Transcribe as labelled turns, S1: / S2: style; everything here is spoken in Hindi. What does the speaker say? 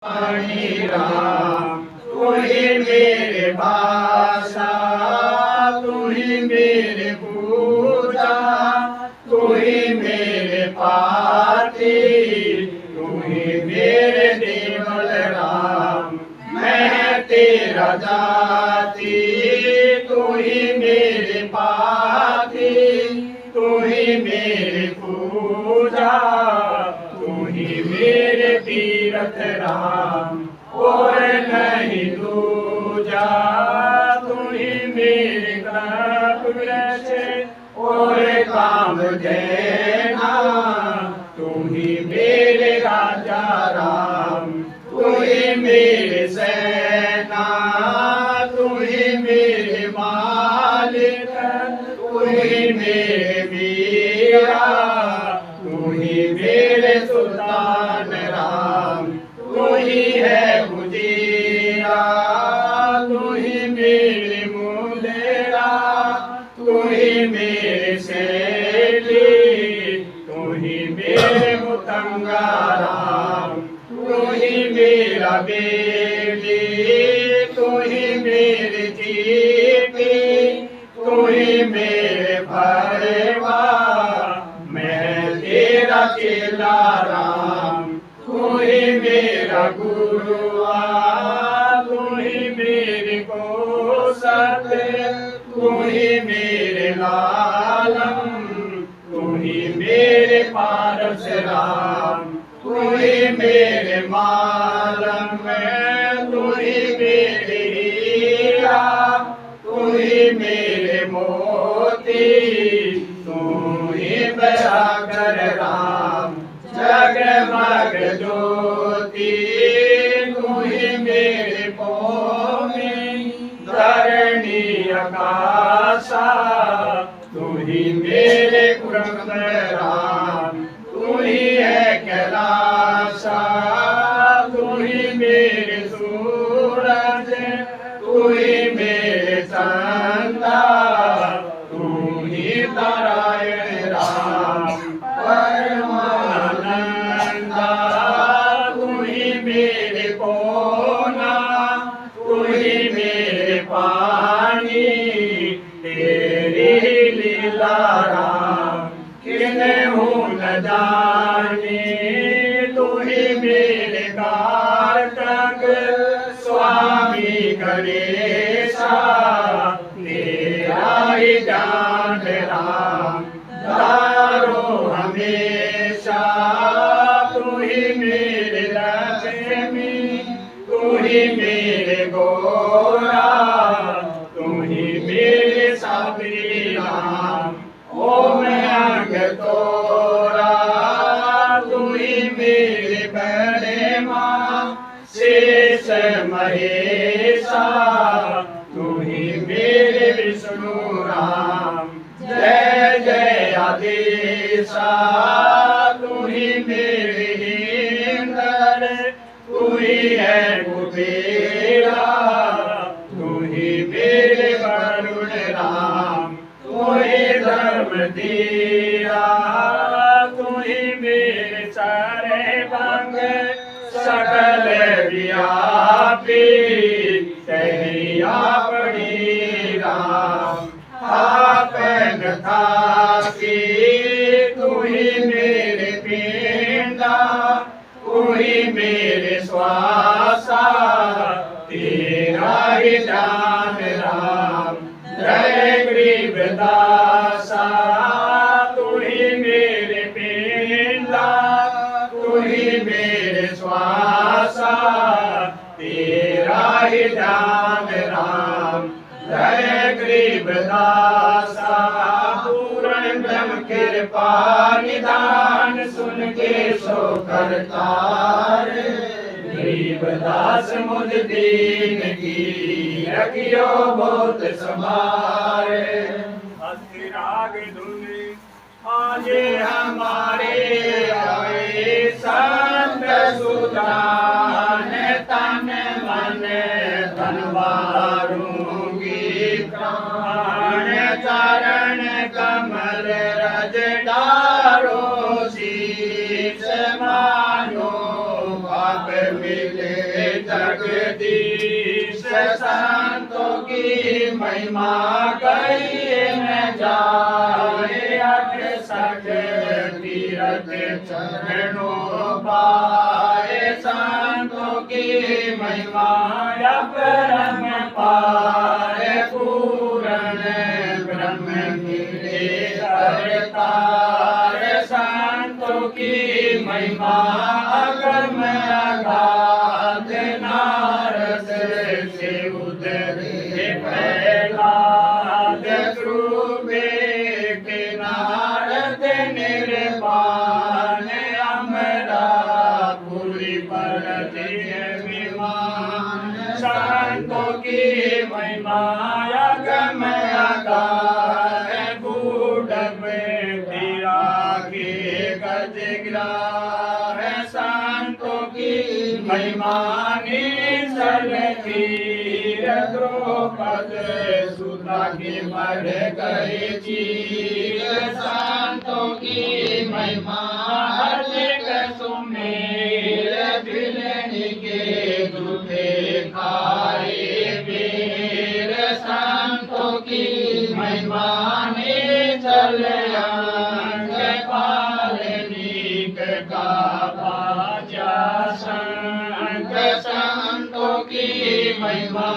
S1: हरि राम। तू ही मेरे भाषा, तू ही मेरे पूजा, तू ही मेरे पाती, तू ही मेरे देवल राम। मैं तेरा जाति, तू ही मेरे पाती, तू ही मेरे पूजा, तू ही मेरे तीरथ राम। और नहीं दूजा, तू ही मेरे कपवृक्ष और काम देना, तू ही मेरे राजा राम। तू ही मेरे सेना, तू ही मेरे मालिक, तू ही मेरे मीरा, तू ही मेरे सुल्तान राम। तू ही है मुजीरा, तू ही मेरे मुलेरा, तू ही मेरे सेठी, तू ही मेरे मुतंगा राम। तू ही मेरा बेली, तू ही मेरी जीती, तू ही मेरे भरवा, मैं तेरा चेला राम। तू ही मेरा गुरुआ, तू ही मेरी कोसत, तू ही मेरे लालम, तू ही मेरे पारस राम। तू ही मेरे मालम, तू ही मेरे हीरा, तू ही मेरे मोती, तू ही बराबर राम। जगमग ज्योति, तू ही मेरे पौनी, धरणी आकाशा, तू ही मेरे कुरंद राम। तू ही है कैलाशा, तू ही मेरे सूरज, तू ही मेरे चंदा, तू ही नारायण राम। परमानंदा, तू ही मेरे कोना, तू ही मेरे पानी, तेरी लीला राम। किन्हू न जाने, तू ही मेरे कार्तक स्वामी गणेशा, तेरा ही जान राम। तारो हमेशा, तू ही मेरे लक्ष्मी, तू ही मेरे गोरा, तू ही मेरे साबरी राम। ओम अंग तोरा, तू ही मेरे बड़े माँ शेष महेशा, तू ही मेरे विष्णु राम। जय जय आदेशा, तू ही मेरे इंद्र, तू ही है कुबेरा, तू ही मेरे वरुण राम। तू ही धर्म धीरा, तू ही मेरे सारे भंग, सकल व्यापी, तेरी आपड़ी राम। आपन थाकी, तू ही मेरे पिंडा, तू ही मेरे श्वासा, तेरा ही जान राम। जय गरीबदासा, तू ही मेरे पिंडा, तू ही मेरे श्वासा, तेरा ही जान राम। जय गरीबदासा, पूर्ण ब्रह्म कृपा निदान, सुन के सो करतार। गरीबदास मुझ दीन की, रखियो बहुत संभारे। राग धुनि आज हमारे आए, संत सुजान तन मन धनवारूंगी प्राण। चरण कमल रज डारो, शीश मानो पाप मिले जगदीश संतों की महिमा कही न जाए। 68 तीरथ चरणों पाए संतों की महिमा परम्पार। पूर्ण ब्रह्म मिले अवतार संतों की महिमा अगम अगाध। नारद से उदरे प्रहलाद ध्रुवे के नारद निर्वाण। अमरापुरी पर विमान संतों की महिमा अगम अगाध। बूढ़ तिरागे गजग्राह संतों की महिमा निश्चल तीर। द्रौपद सुता की बढ़ गई चीर संतों की महिमा अधिक सुमेर। बिलनी के दूधे खाए वीर संतों की महिमा निश्चल अंग। पालनीक का बाजा संग संतों की महिमा